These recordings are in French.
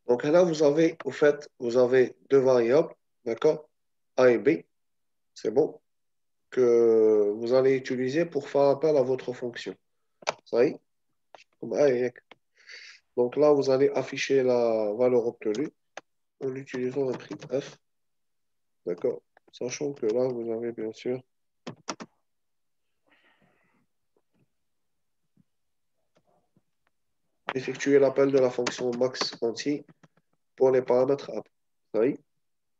Donc là, vous avez, au fait, vous avez deux variables, d'accord? A et B, c'est bon, que vous allez utiliser pour faire appel à votre fonction. Ça y est? Comme A et B. Donc là, vous allez afficher la valeur obtenue en utilisant un prix F, d'accord? Sachant que là, vous avez bien sûr effectué l'appel de la fonction max entier pour les paramètres A. Ça y est?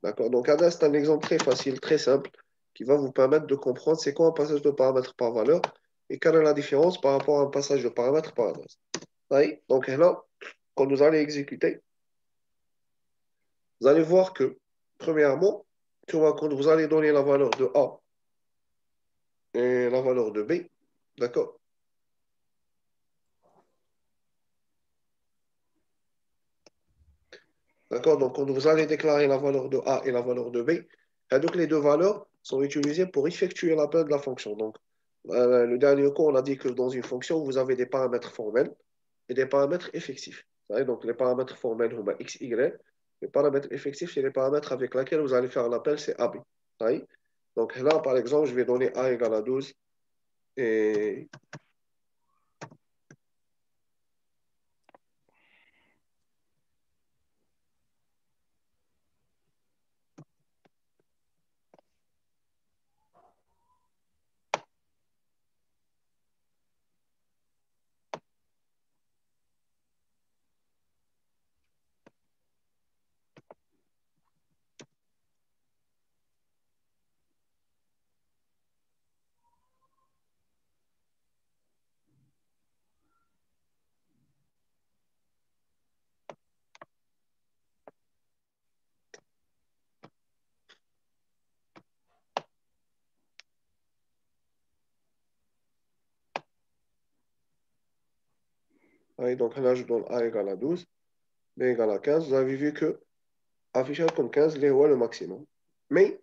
D'accord? Donc, là, c'est un exemple très facile, très simple, qui va vous permettre de comprendre c'est quoi un passage de paramètres par valeur et quelle est la différence par rapport à un passage de paramètres par adresse. Ça y est? Donc là, quand vous allez exécuter, vous allez voir que, premièrement, quand vous allez donner la valeur de A et la valeur de B, d'accord? D'accord? Donc, quand vous allez déclarer la valeur de A et la valeur de B, et donc les deux valeurs sont utilisées pour effectuer l'appel de la fonction. Donc, le dernier cours, on a dit que dans une fonction, vous avez des paramètres formels et des paramètres effectifs. Donc, les paramètres formels, on x, y. Les paramètres effectifs, c'est les paramètres avec lesquels vous allez faire l'appel, c'est AB. Donc là, par exemple, je vais donner A égale à 12 et donc là, je donne A égale à 12, B égale à 15. Vous avez vu que affichage comme 15, les est le maximum. Mais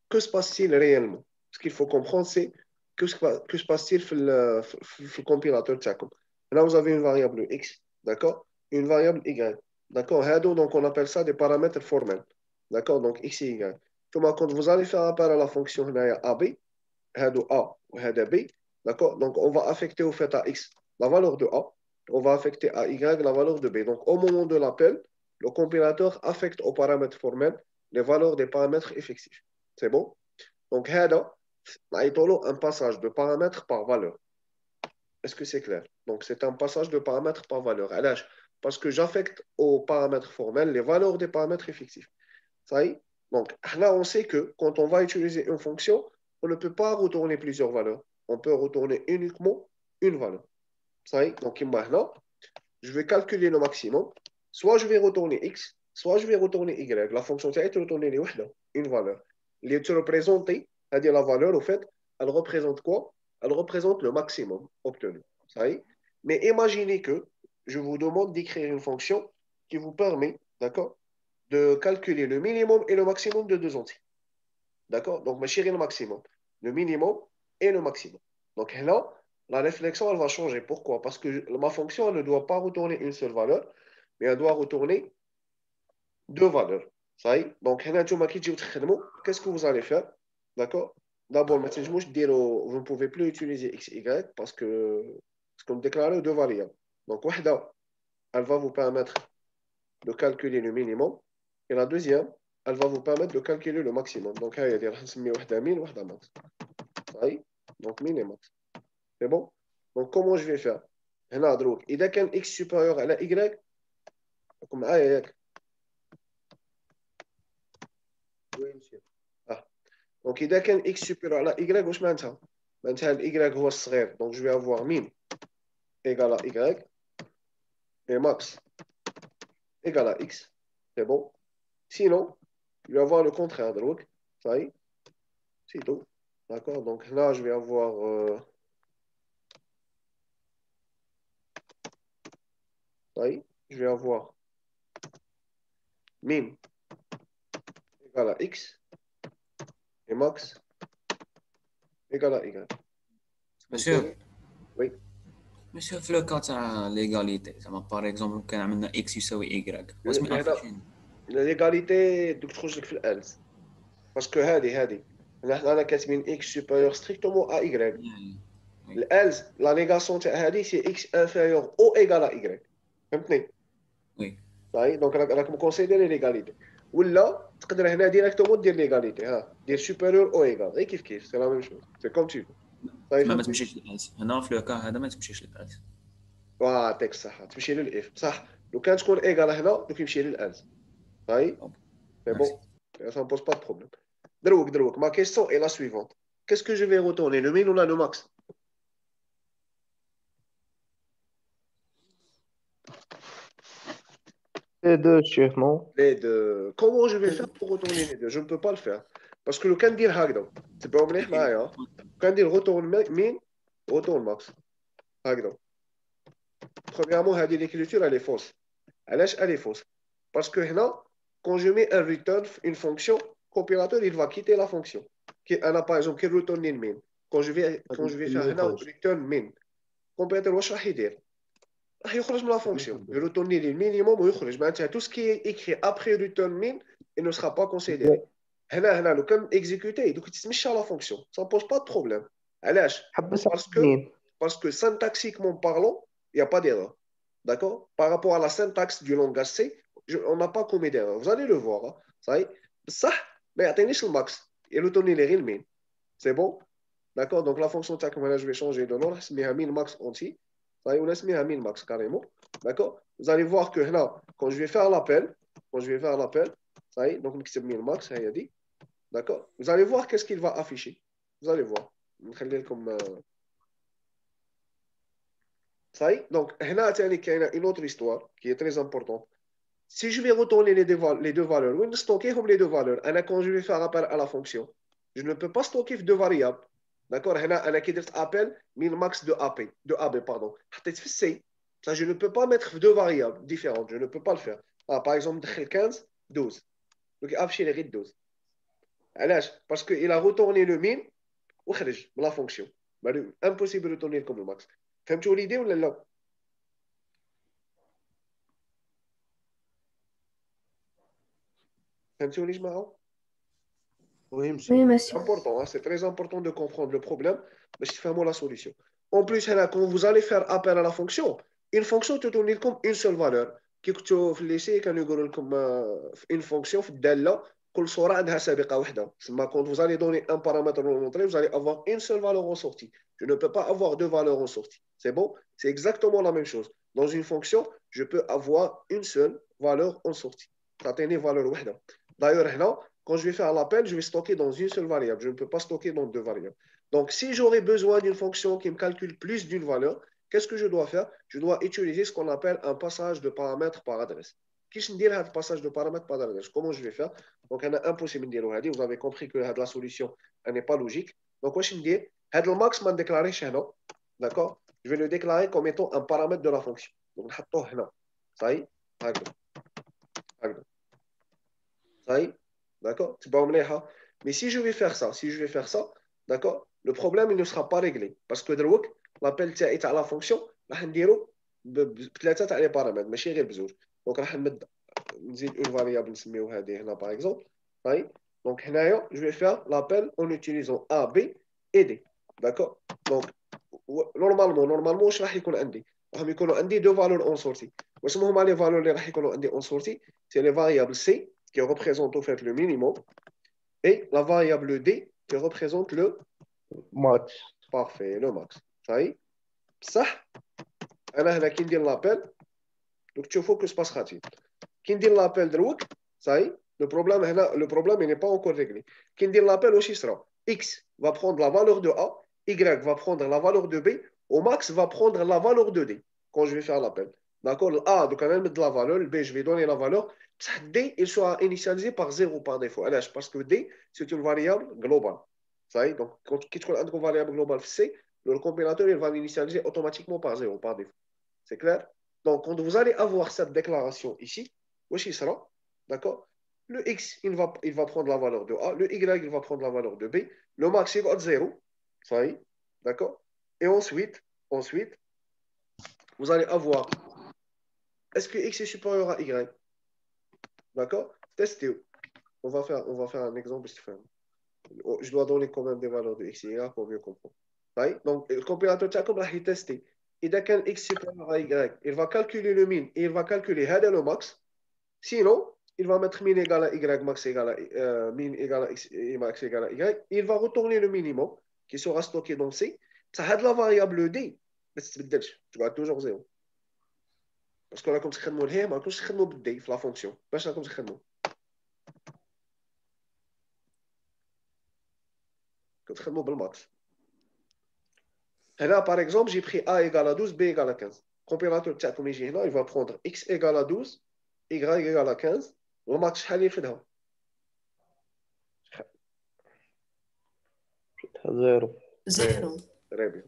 que se passe-t-il réellement? Ce qu'il faut comprendre, c'est que se passe-t-il le compilateur تاعكم. Là, vous avez une variable x, d'accord? Une variable y, d'accord? Donc, on appelle ça des paramètres formels, d'accord? Donc, x et y. Quand vous allez faire appel à la fonction AB, هادو A ou هذا B, d'accord? Donc, on va affecter au fait à X la valeur de A, on va affecter à Y la valeur de B. Donc, au moment de l'appel, le compilateur affecte aux paramètres formels les valeurs des paramètres effectifs. C'est bon? Donc, هذا نعيطولو un passage de paramètres par valeur. Est-ce que c'est clair? Donc, c'est un passage de paramètres par valeur. علاش? Parce que j'affecte aux paramètres formels les valeurs des paramètres effectifs. Ça y est? Donc, là, on sait que quand on va utiliser une fonction, on ne peut pas retourner plusieurs valeurs. On peut retourner uniquement une valeur. Ça y est? Donc, maintenant, je vais calculer le maximum. Soit je vais retourner x, soit je vais retourner y. La fonction est retourner une valeur. Il est représenté, c'est-à-dire la valeur, au fait, elle représente quoi? Elle représente le maximum obtenu. Ça y est? Mais imaginez que je vous demande d'écrire une fonction qui vous permet, d'accord, de calculer le minimum et le maximum de deux entiers. D'accord? Donc, ma chérie, le maximum. Le minimum et le maximum. Donc là, la réflexion, elle va changer. Pourquoi? Parce que ma fonction, elle ne doit pas retourner une seule valeur, mais elle doit retourner deux valeurs. Ça y est? Donc, là, qu'est-ce que vous allez faire? D'accord? D'abord, vous ne pouvez plus utiliser x, y parce que vous déclarez deux variables. Donc, elle va vous permettre de calculer le minimum. Et la deuxième, elle va vous permettre de calculer le maximum. Donc, il y a min, max. Donc, min et max. C'est bon? Donc, comment je vais faire? هنا دروك إذا كان x supérieur à y comme معايا ياك وين مشيت؟ donc إذا كان x supérieur à y واش معناتها؟ معناتها y هو الصغير donc je vais avoir min égal à y et max égal à x. C'est bon? Sinon, je vais avoir le contraire دروك. Ça y est, c'est tout. D'accord? Donc là, je vais avoir oui, je vais avoir min égale à x et max égale à y. Monsieur, فهمتوني؟ Oui. Mais في لو كا تاع ليغاليتي زعما باغ اكزومبل كان عملنا اكس يساوي ايكغيك واش من هنا افيشين. l'égalité دوك تخرج لك في الالز باسكو هذه انا كاتبين اكس سوبيريور ستريكتومون ا ايكغيك وي الالز لا نيغاسيون تاع هذه سي اكس انفيريور او ايغال ا ايكغيك فهمتني وي صحيح دونك راك مكونسيديري ليغاليتي ولا تقدر هنا ديريكتومون دير ليغاليتي ها دير سوبيريور او ايغال غير كيف سي لا ميم شوز سي كوم tu veux صحيح تما ما فهمتني تمشيش للالس هنا في لو كا هذا ما تمشيش للالس. يعطيك الصحه تمشي للاف صح لو كان تكون ايغال هنا دوك يمشي للالز صحيح اوكي سي ميرسي. بون ça ne pose pas de problème دروك ma question est la suivante qu'est-ce que je vais retourner le min ou la le max Les deux, chef, non? les deux. Comment je vais faire pour retourner les deux? Je ne peux pas le faire. Parce que le can dire هكذا تبعوا مليح معايا كان دير retourne min retourne max هكذا premièrement هذه l'écriture elle est fausse علاش elle est fausse parce que هنا quand je mets un return une fonction compilateur il va quitter la fonction انا par exemple كي retourne min quand je vais faire هنا return min compilateur واش راح يدير راح يخرج من لا فونكسيون يروتورني لي المينيموم ويخرج معناتها تو سكي ايكري ابري ريتورن مين il ne sera pas considéré هنا لو كان اكزيكوتي دوك تسميش لا فونكسيون ça pose pas de problème علاش حبس على parce que الاثنين. parce que syntaxiquement parlant il n'y a pas d'erreur d'accord par rapport à la syntaxe du langage C on n'a pas commis d'erreur vous allez le voir hein. ça y est بصح ما يعطينيش الماكس يروتورني لي غير المين c'est bon d'accord donc la fonction تاعكم هنا je vais changer de nom نسميها min max entier ça y est on اسميها min max carrément d'accord vous allez voir que là quand je vais faire l'appel ça y est donc نكتب min max هي دي d'accord vous allez voir qu'est-ce qu'il va afficher vous allez voir نخلي لكم ça y est donc هنا ثاني كاينه une autre histoire qui est très importante si je vais retourner les deux valeurs وين نستوكيهم les deux valeurs انا quand je vais faire appel à la fonction je ne peux pas stocker deux variables d'accord هنا انا كي درت appel min max de AB pardon حطيت في السي ça je ne peux pas mettre deux variables différentes je ne peux pas le faire par exemple دخل 15 12 donc afficher les 12 علاش parce que il a retourné le min وخرج من la fonction impossible de retourner comme le max فهمتوا l'idée ولا لا فهمتوا يا جماعه Oui, Oui, monsieur. monsieur. important, hein, c'est très important de comprendre le problème, mais c'est vraiment la solution. En plus, quand vous allez faire appel à la fonction, une fonction te donne comme une seule valeur. كي كنتو في الليسي كانوا يقولوا لكم une fonction في الداله كل صوره عندها سابقه واحده تسمى quand vous allez donner un paramètre dans l'entrée vous allez avoir une seule valeur en sortie je ne peux pas avoir deux valeurs en sortie c'est bon c'est exactement la même chose dans une fonction je peux avoir une seule valeur en sortie تعطيني valeur واحده d'ailleurs هنا quand je vais faire l'appel, je vais stocker dans une seule variable. Je ne peux pas stocker dans deux variables. Donc, si j'aurais besoin d'une fonction qui me calcule plus d'une valeur, qu'est-ce que je dois faire? Je dois utiliser ce qu'on appelle un passage de paramètres par adresse. Qu'est-ce que je un passage de paramètres par adresse? Comment je vais faire? Donc, il y a impossible de dire. Vous avez compris que la solution n'est pas logique. Donc, quoi je me dis? Le max m'a déclaré chez nous. D'accord? Je vais le déclarer comme étant un paramètre de la fonction. Donc, ça y est, ça y est. D'accord? Mais si je vais faire ça, d'accord, le problème il ne sera pas réglé. Parce que l'appel est à la fonction, راح نديرو بثلاثه تاع لي بارامتر ماشي غير بزوج دونك راح نزيد اون فاريابل نسميو هذه هنا باغ اكزومبل طيب دونك هنايا je vais faire l'appel en utilisant A, B et D d'accord donc normalement واش راح يكون عندي راح يكونوا عندي دو فالور اون سورتي واش هما لي فالور اللي راح يكونوا عندي اون سورتي سي لي فاريابل C qui représente au fait le minimum et la variable D qui représente le Max. parfait le max ça y est صح انا هنا كي ندير لابيل دوك تشوفوا كو سباس خاطي كي ندير لابيل دروك صاي لو بروبليم هنا لو بروبليم il n'est pas encore réglé كي ندير لابيل واش يصرى x va prendre la valeur de a y va prendre la valeur de b au max va prendre la valeur de d quand je vais faire l'appel d'accord a donc انا نمد la valeur le b je vais donner la valeur بصح d il sera initialisé par 0 par défaut علاش parce que d c'est une variable globale صاي donc quand كي تكون عندكم variable globale في c le compilateur il va l'initialiser automatiquement par 0 par défaut c'est clair? Donc, quand vous allez avoir cette déclaration ici, d'accord? Le x, il va prendre la valeur de A, le y, il va prendre la valeur de B, le max, il va être 0, ça y est, d'accord? Et ensuite, vous allez avoir, est-ce que x est supérieur à y? D'accord? Testez. On va faire un exemple. Je dois donner quand même des valeurs de x et y pour mieux comprendre. Oui? Donc, le comparateur تاعكم راح يتستي. إذا كان x supérieur à y, il va calculer le min et il va calculer le max. Sinon, il va mettre min égal à y, max égal à min égal à x et max égal à y. Il va retourner le minimum qui sera stocké dans C. Ça a de la variable d, mais tu vas toujours 0. Parce que là, comme c'est le hier, mais comme c'est le d, la fonction. Pas ça comme c'est le comme max. Et là, par exemple, j'ai pris A égale à 12, B égale à 15. Comparateur تاعكم يجي هنا, il va prendre x égale à 12, y égale à 15. Le max شحال يفدها؟ 0. 0. Très bien.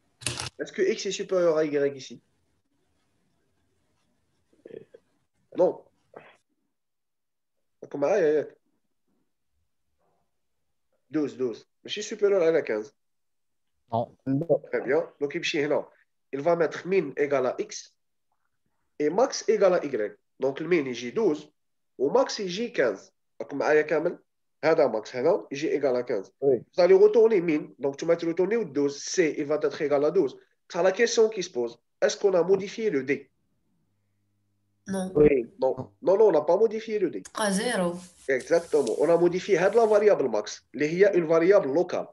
Est-ce que x est supérieur à y ici? Non. Comme معايا 12. Mais je suis supérieur à la 15. Non. Très bien. Donc, il va mettre min égale à x et max égale à y. Donc, le min يجي 12 وmax يجي 15. Donc, معايا كامل هذا max هذا يجي égal à 15. Oui. Vous allez retourner min. Donc, tu vas te retourner au 12. C, il va être égal à 12. C'est la question qui se pose. Est-ce qu'on a modifié le D? Non. Oui. Non, on n'a pas modifié le D. À 0. Exactement. On a modifié la variable max. Il y a une variable locale.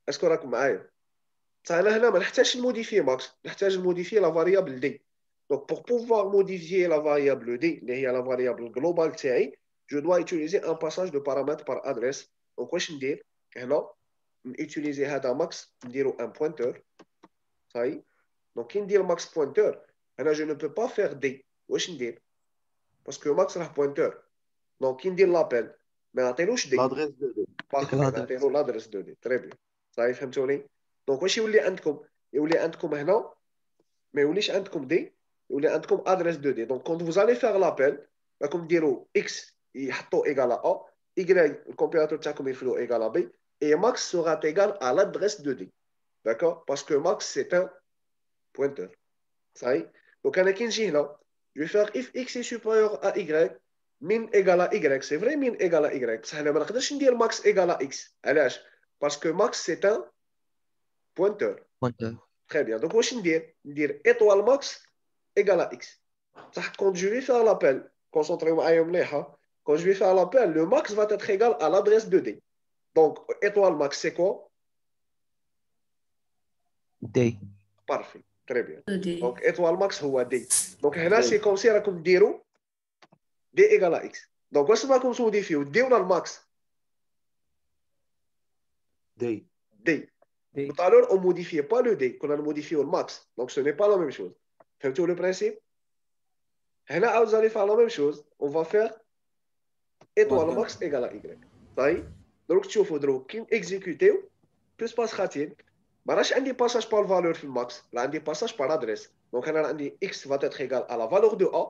Est-ce qu'on a معايا؟ فأنا هنا ما نحتاجش modifier max. نحتاج modifier la variable D. Donc, pour pouvoir modifier la variable D, اللي هي la variable globale تاعي, je dois utiliser un passage de paramètres par adresse. Donc, واش ندير؟ هنا utiliser هذا max, نديرو un pointeur. Ça y est. Donc, كي ندير max pointeur, هنا je ne peux pas faire D. واش ندير؟ Parce que max راه pointeur. Donc, كي ندير l'appel, ما نعطيلوش D. L'adresse de D. Parfait. نعطيلو l'adresse de D. Très bien. Ça y est, فهمتوني؟ Donc, واش يولي عندكم؟ يولي عندكم هنا ما يوليش عندكم دي يولي عندكم ادريس دو دي. دونك كونت فوز الي فيغ لابيل راكم ديروا اكس يحطوا ايغال ا y الكومبيراتور تاعكم يرفدوا ايغال ا بي et max sera égal à l'adresse de D. D'accord? Parce que max c'est un pointeur. Ça y est. Donc انا كي نجي هنا je vais faire if x est supérieur à y min égal à y. C'est vrai min égal à y بصح انا ما نقدرش ندير max égal à x. علاش؟ Parce que max c'est un pointeur. Très bien. Donc, je vais dire étoile max égale à x. Quand je vais faire l'appel, concentrez-vous à quand je vais faire l'appel, le max va être égal à l'adresse de D. Donc, étoile max, c'est quoi? D. Parfait. Très bien. D. Donc, étoile max, c'est D. Donc, là, c'est comme si on dirait D égale à x. Donc, qu'est-ce qu'on va modifier? D ou le max? D. D. Tout à l'heure, on ne modifiait pas le D, qu'on a modifié au max. Donc, ce n'est pas la même chose. Faites-vous le principe? Là, vous allez faire la même chose. On va faire étoile max égale à y. Ça y est. Donc, tu vas exécuter. Que se passera-t-il? Je n'ai pas passage par la valeur de max. Là, j'ai passage par l'adresse. Donc, x va être égal à la valeur de A.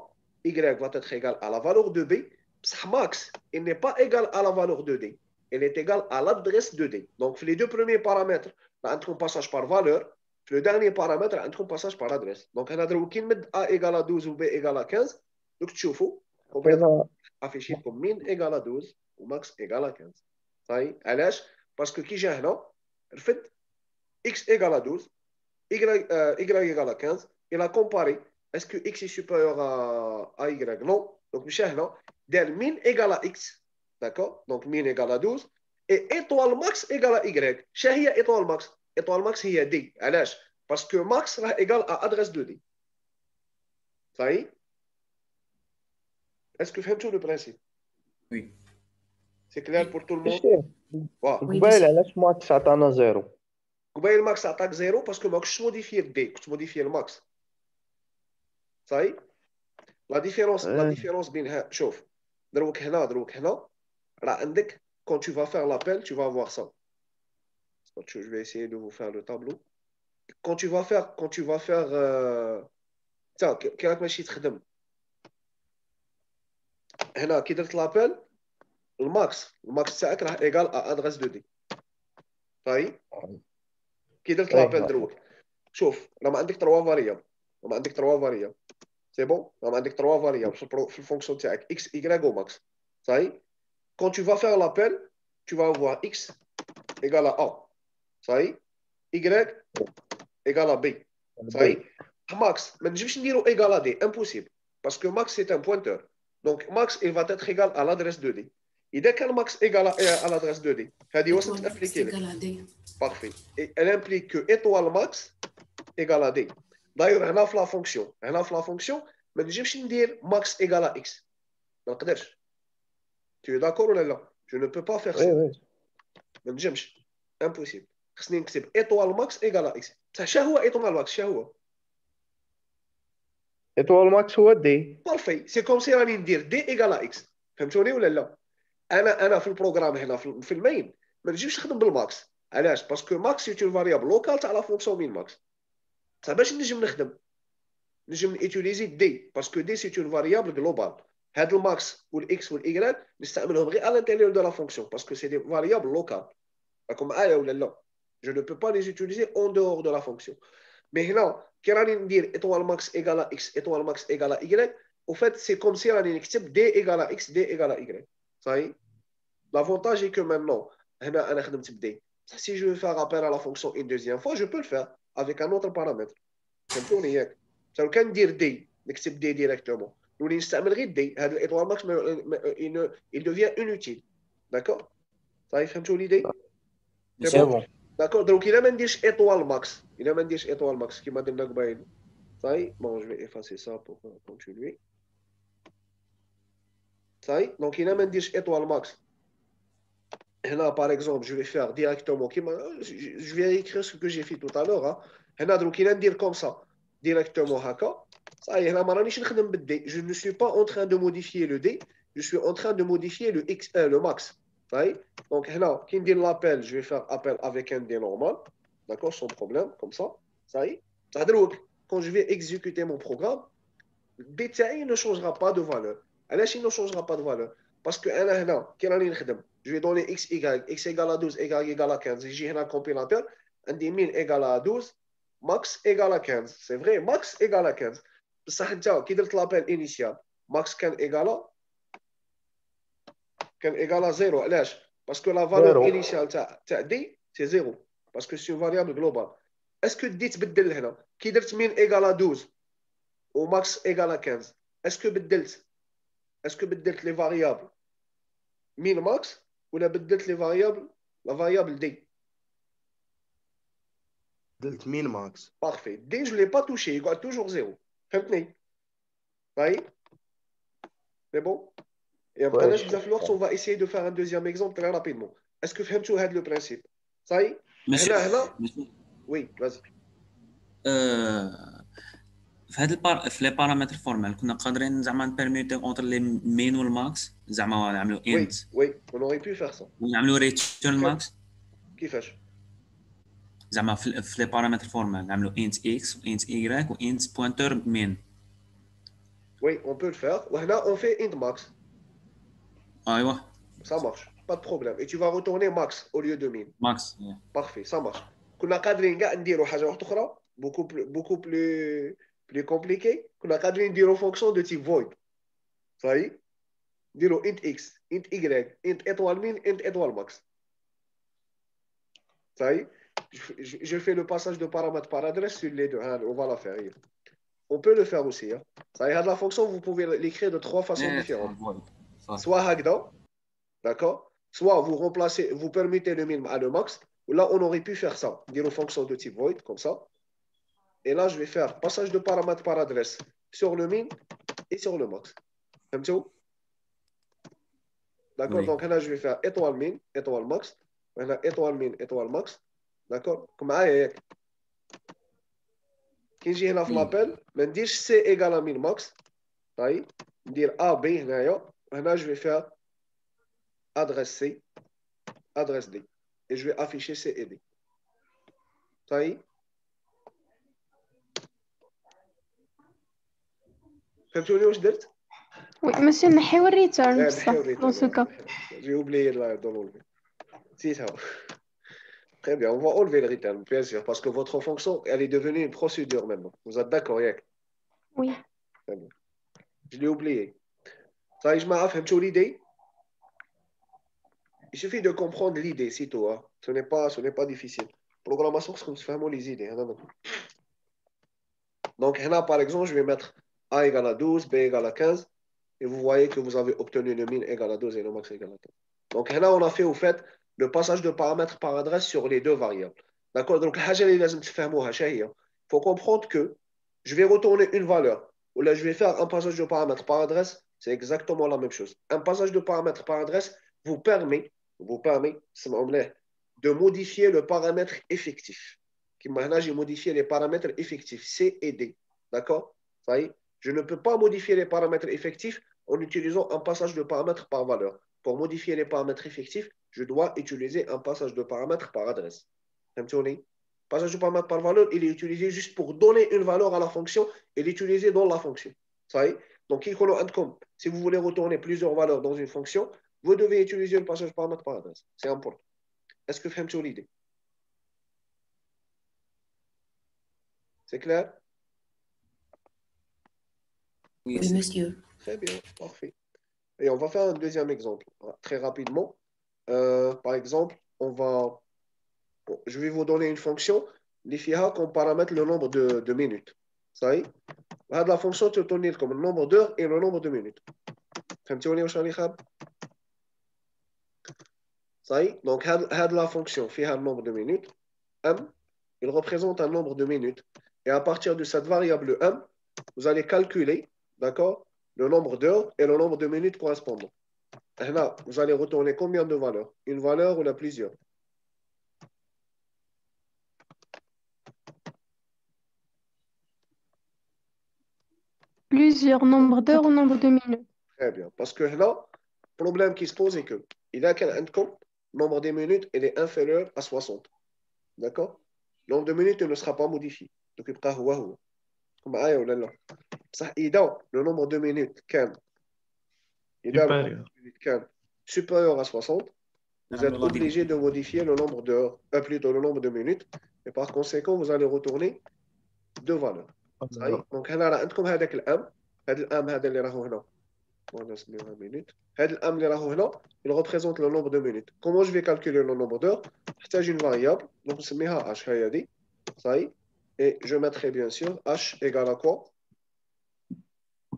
Y va être égal à la valeur de B. Max, il n'est pas égal à la valeur de D. Il est égal à l'adresse de D. Donc, les deux premiers paramètres, là, un passage par valeur. Le dernier paramètre, un passage par adresse. Donc, on a A égale à 12 ou B égale à 15. Donc, tu vois, on peut afficher comme min égale à 12 ou max égale à 15. Ça y est, علاش? Parce que qui j'ai هنا, le fait x égale à 12, y égale à 15, il a comparé, est-ce que x est supérieur à y? Non. Donc, مشى هنا, del min égale à x, d'accord? Donc, min égale à 12, et étoile max égale à y. شنو هي étoile max? Étoile max هي D. علاش? Parce que max est égal à adresse de D. Ça y est? Est-ce que فهمتوا le principe? Oui. C'est clair pour tout le monde? قبيل علاش ماكس عطانا 0؟ قبيل ماكس عطاك 0 باسكو ما كنتش موديفيي الدي كنت موديفيي الماكس. صاي لا ديفيرونس بين شوف دروك هنا راه عندك quand tu vas faire l'appel tu vas voir ça. Je vais essayer de vous faire le tableau. Quand tu vas faire tiens كي راك ماشي تخدم هنا كي درت لابيل الماكس تاعك راه ايغال ا ادريس دو دي. صاي كي درت لابيل دروك شوف راه ما عندك 3 فاريابل On a 3 variables. C'est bon? On a 3 variables sur la fonction de x, y ou max. Ça y est? Quand tu vas faire l'appel, tu vas avoir x égale à A. Ça y est? Y égale à B. Ça y est? Max, mais je vais dire égal à D. Impossible. Parce que max, c'est un pointeur. Donc, max, il va être égal à l'adresse de D. Et dès qu'un max égal à l'adresse de D, Étoile max égale à D. Parfait. Et elle implique que étoile max égale à D. D'ailleurs, on a la fonction. On a la fonction, mais je vais dire max égale à x. Donc, tu es d'accord ou non? Je ne peux pas faire ça. Mais je impossible. C'est étoile max égale à x. Ça, هو étoile max, ça هو. étoile max هو D. Parfait. C'est comme si on allait dire D égale à x. فهمتوني ولا لا؟ انا في البروغرام هنا في المين ما نجيبش نخدم بالماكس. علاش؟ باسكو ماكس سي اون فاريابل لوكال تاع لا فونكسيون مين ماكس. صح باش نجم نخدم نجم نيتيليزي دي باسكو دي سي اون فاريابل جلوبال. هاد الماكس والاكس والاي نستعملهم غير على الانتيريور دو لا فونكسيون باسكو سي دي فاريابل لوكال. راكم معايا ولا لا؟ جو ne peux pas les utiliser en dehors de la fonction. Mais هنا كي راني ندير étoile max égale à x étoile max égale à y, au fait c'est comme si راني نكتب d égale à x d égale à y. صحيح؟ L'avantage est que maintenant, si je veux faire appel à la fonction une deuxième fois, je peux le faire avec un autre paramètre. Ça veut dire D, n'accepte D directement. Nous n'utilisons D. L'étoile max, il devient inutile. D'accord? Ça y est, l'idée? C'est bon. D'accord? Donc, il a même dit étoile max. Il a même dit étoile max qui m'a donné le ça y est? Bon, je vais effacer ça pour continuer. Ça y est? Donc, il a même dit étoile max. Là, par exemple, je vais faire directement, je vais écrire ce que j'ai fait tout à l'heure. Là, donc, il va me dire comme ça, directement, ça y est, je ne suis pas en train de modifier le D, je suis en train de modifier le max. Ça y est? Donc, là, qui me dit l'appel, je vais faire appel avec un D normal, d'accord, sans problème, comme ça. Ça y est? Ça veut dire, quand je vais exécuter mon programme, D ne changera pas de valeur. Alors, il ne changera pas de valeur. Parce que là, je vais donner x, y, x égale à 12, y égale à 15. J'ai un compilateur, un des min égale à 12, max égale à 15. C'est vrai, max égale à 15. Ça, qui dit l'appel initial, max égale à 0. Parce que la valeur initiale de D, c'est 0. Parce que c'est une variable globale. Est-ce que D تبدل هنا؟ qui dit min égale à 12 ou max égale à 15? Est-ce que بدلت les variables min max ou la variable D? بدلت min max. Parfait. D, je ne l'ai pas touché, il gagne toujours 0. فهمتني؟ طيب. C'est bon? Et après, on va essayer de faire un deuxième exemple très rapidement. Est-ce que فهمتوا هذا le principe? Ça y est? Oui, vas-y. في لي بارامتر فورمال كنا قادرين زعما نبيرميتي اونتر لي مين والماكس زعما نعملوا انت. Oui, on aurait pu faire ça. ونعملوا ريتيرن ماكس. كيفاش؟ زعما في لي بارامتر فورمال نعملوا انت اكس وانت واي وانت بوينتر مين. Oui, on peut le faire. وهنا on fait int max. ايوه. Ça marche, pas de problème. Et tu vas retourner max au lieu de min. Max. Parfait, ça marche. كنا قادرين كاع نديروا حاجه واحده اخرى beaucoup plus compliqué. كنا قادرين نديروا fonction de type void. Ça y est? نديروا int x, int y, int étoile min, int étoile max. Ça y est? Je fais le passage de paramètres par adresse sur les deux. On va la faire. On peut le faire aussi. Ça y est, la fonction, vous pouvez l'écrire de 3 façons différentes. Soit hagda, d'accord? Soit vous remplacez, vous permettez le min à le max. Là, on aurait pu faire ça. Dire aux fonctions de type void, comme ça. Et là, je vais faire passage de paramètres par adresse sur le min et sur le max. D'accord? Oui. Donc là, je vais faire étoile min, étoile max. Là, étoile min, étoile max. D'accord? Comme ça, quand j'ai un l'appel, je vais dire C égale à min max. Je vais dire A, B. Là, je vais faire adresse C, adresse D. Et je vais afficher C et D. Ça y est? فهمتوني واش درت؟ Oui, monsieur, نحيو الريتيرن dans ce cas. J'ai oublié de l'enlever. Si, ça va. Très bien, on va enlever le return, bien sûr, parce que votre fonction, elle est devenue une procédure maintenant. Vous êtes d'accord, Yak? Oui. Très bien. Je l'ai oublié. Ça, je m'en fais l'idée. Il suffit de comprendre l'idée, c'est tout. Hein. Ce n'est pas difficile. Programmation, c'est comme se faire les idées. Donc, là, par exemple, je vais mettre A égale à 12, B égale à 15. Et vous voyez que vous avez obtenu le min égale à 12 et le max égale à 15. Donc, là, on a fait, au fait, le passage de paramètres par adresse sur les deux variables. D'accord? Donc, il faut comprendre que je vais retourner une valeur. Ou là, je vais faire un passage de paramètres par adresse. C'est exactement la même chose. Un passage de paramètres par adresse vous permet de modifier le paramètre effectif. Maintenant, j'ai modifié les paramètres effectifs C et D. D'accord? Ça y est. Je ne peux pas modifier les paramètres effectifs en utilisant un passage de paramètres par valeur. Pour modifier les paramètres effectifs, je dois utiliser un passage de paramètres par adresse. Le passage de paramètres par valeur, il est utilisé juste pour donner une valeur à la fonction et l'utiliser dans la fonction. Ça y est. Donc, si vous voulez retourner plusieurs valeurs dans une fonction, vous devez utiliser le passage de paramètres par adresse. C'est important. Est-ce que vous avez l'idée? C'est clair? Oui, Oui, monsieur. Très bien, parfait. Et on va faire un deuxième exemple, très rapidement. Par exemple, je vais vous donner une fonction, l'IFIA, qu'on paramètre le nombre de minutes. Ça y est? La fonction te donne comme le nombre d'heures et le nombre de minutes. Ça y est? Donc, la fonction fait un nombre de minutes. M, il représente un nombre de minutes. Et à partir de cette variable M, vous allez calculer, d'accord, le nombre d'heures et le nombre de minutes correspondants. Et là, vous allez retourner combien de valeurs? Une valeur ou la plusieurs? Plusieurs nombres d'heures ou nombre de minutes. Très bien. Parce que là, le problème qui se pose est que il a qu'un nombre de minutes il est inférieur à 60. D'accord? Le nombre de minutes ne sera pas modifié. Donc, il sera comme ou là. Ça, le nombre de minutes Supérieur. supérieur à 60, vous êtes obligé de modifier le nombre d'heures, plutôt le nombre de minutes, et par conséquent, vous allez retourner deux valeurs. صحيح؟ دونك هنا راه عندكم هذاك الام، هذا الام هذا اللي راهو هنا ونسميوها minute. هذا الام اللي راهو هنا il représente le nombre de minutes. Comment je vais calculer le nombre d'heures? نحتاج une variable donc نسميها h هي هذه صحيح. Et je mettrai bien sûr h égale à quoi?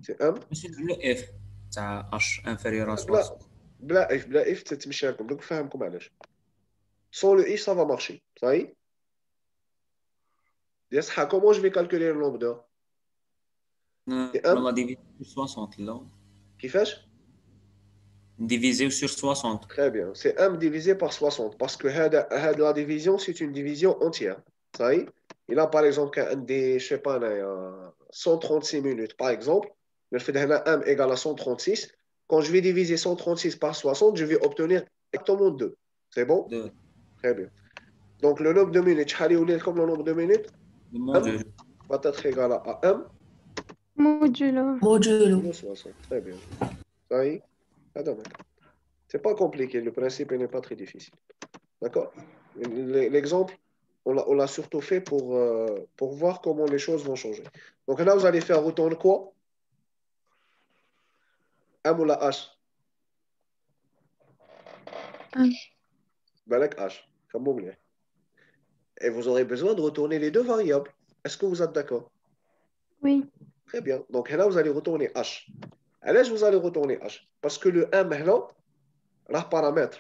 C'est m. ماشي نعملو اف تاع اش انفيريور ا بلا 60. بلا if تتمشى لكم دوك فهمكم علاش. Sans le if ça va marcher صحيح. يصحى comment je vais calculer le nombre d'heures? C'est m. لا ديفيزيو سور 60 لا كيفاش؟ ديفيزيو سور 60. Très bien. C'est m divisé par 60 parce que la division, c'est une division entière. Ça y est. Il a par exemple je sais pas, 136 minutes, par exemple. Je fais m égale à 136. Quand je vais diviser 136 par 60, je vais obtenir exactement 2. C'est bon? Très bien. Donc, le nombre de minutes, comme le nombre de minutes, m va être égal à m Modulo. Modulo. 60. Très bien. Ça y est. C'est pas compliqué, le principe n'est pas très difficile. D'accord? L'exemple, on l'a surtout fait pour voir comment les choses vont changer. Donc là, vous allez faire retourner quoi? M ou la H? Balak H. Comme vous voulez. Et vous aurez besoin de retourner les deux variables. Est-ce que vous êtes d'accord? Oui. Très bien. Donc là, vous allez retourner H. À l'âge, vous allez retourner H. Parce que le M, là, le paramètre.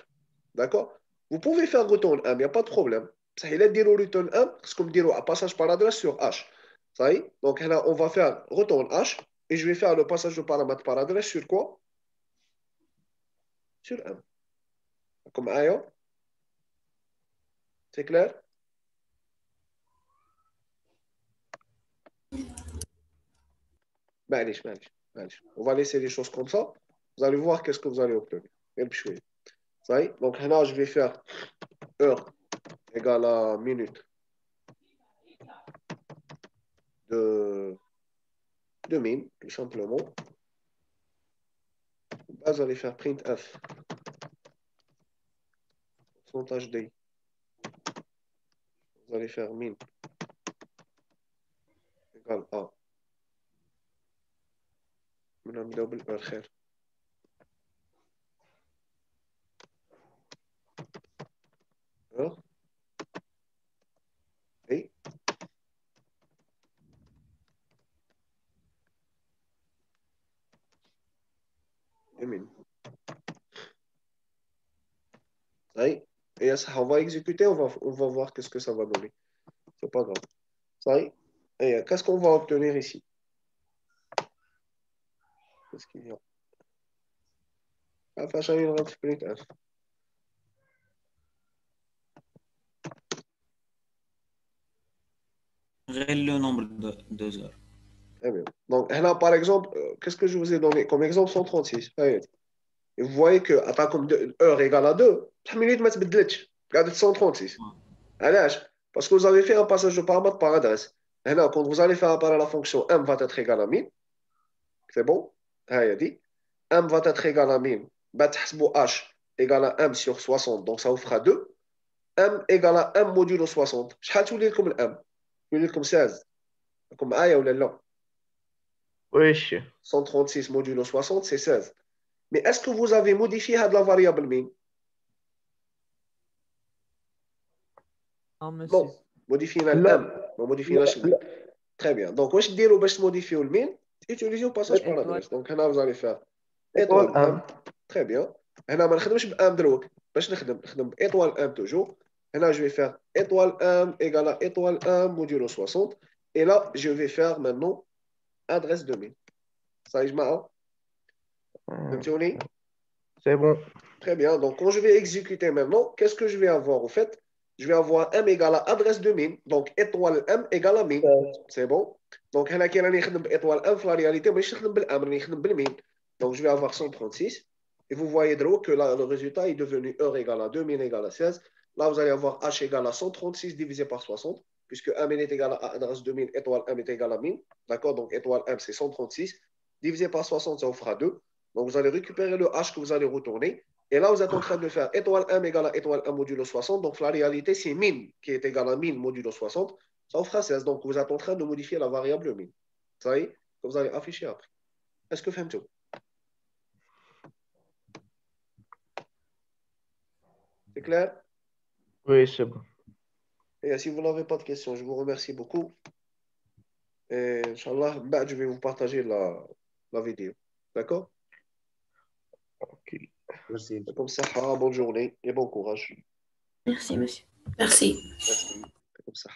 D'accord? Vous pouvez faire retourner M, il n'y a pas de problème. Ça il a dit return M, c'est comme dire un passage par adresse sur H. Ça y est? Donc là, on va faire retourne H et je vais faire le passage de paramètre par adresse sur quoi? Sur M. Comme ailleurs. C'est clair? معليش. On va laisser les choses comme ça. Vous allez voir qu'est-ce que vous allez obtenir. Ça y est? Donc là, je vais faire heure égale à minute de min, tout simplement. Là, vous allez faire printf. Pourcentage d. Vous allez faire min égale à نبداو بالخير. اي جميل. طيب et ça on va exécuter, on va voir qu'est-ce que ça va donner. C'est pas grave. طيب et qu'est-ce qu'on va obtenir ici? Qu'est-ce qu'il y a? عشان ينغلط في برينت اف. غير le nombre de 2 heures. Très bien. Donc là par exemple, qu'est-ce que je vous ai donné comme exemple 136. Et vous voyez que attaque comme heure égale à 2, 3 minutes ما تبدلتش. قعدت 136. علاش؟ Parce que vous avez fait un passage de paramètre par adresse. Et là, quand vous allez faire apparaître la fonction m va être égale à 1000, c'est bon? هيا دي. M va être égal à 1000. تحسبوا h égale à m sur 60, donc ça vous fera 2. m égale à m modulo 60. شحال تولي لكم الام؟ تولي لكم 16. راكم معايا ولا لا؟ wesh. 136 modulo 60, c'est 16. Mais est-ce que vous avez modifié la variable min? Non, modifier le m, non modifier le min. Très bien. Donc, واش ديروا باش تموديفيو المين؟ utilisez le passage par adresse. Donc, هنا vous allez faire étoile m. Très bien. هنا ما نخدمش ب m دروك. باش نخدم ب étoile m toujours. هنا je vais faire étoile m égale à étoile m modulo 60. Et là, je vais faire maintenant adresse 2000. Ça y est, C'est bon. Très bien. Donc, quand je vais exécuter maintenant, qu'est-ce que je vais avoir au fait? Je vais avoir m égale à adresse de min. Donc, étoile m égale à min. C'est bon? Donc, هنا كي راني نخدم بإطوال m, في la réalité, مانيش نخدم بالام, راني نخدم بالمين. Donc, je vais avoir 136. Et vous voyez que là, le résultat est devenu heure égale à 2000 égale à 16. Là, vous allez avoir h égale à 136 divisé par 60, puisque m est égal à adresse 2000, étoile m est égal à min. D'accord? Donc, étoile m, c'est 136. Divisé par 60, ça vous fera 2. Donc, vous allez récupérer le h que vous allez retourner. Et là, vous êtes en train de faire étoile m égale à étoile m modulo 60. Donc, la réalité, c'est min qui est égal à min modulo 60. Ça vous fera 16. Donc, vous êtes en train de modifier la variable min. Ça y est, que vous allez afficher après. Est-ce que faites tout? C'est clair? Oui, c'est bon. Et si vous n'avez pas de questions, je vous remercie beaucoup. Et Inch'Allah, je vais vous partager la vidéo. D'accord? Ok. Merci. Comme ça, bonne journée et bon courage. Merci, monsieur. Merci. Merci. Comme ça.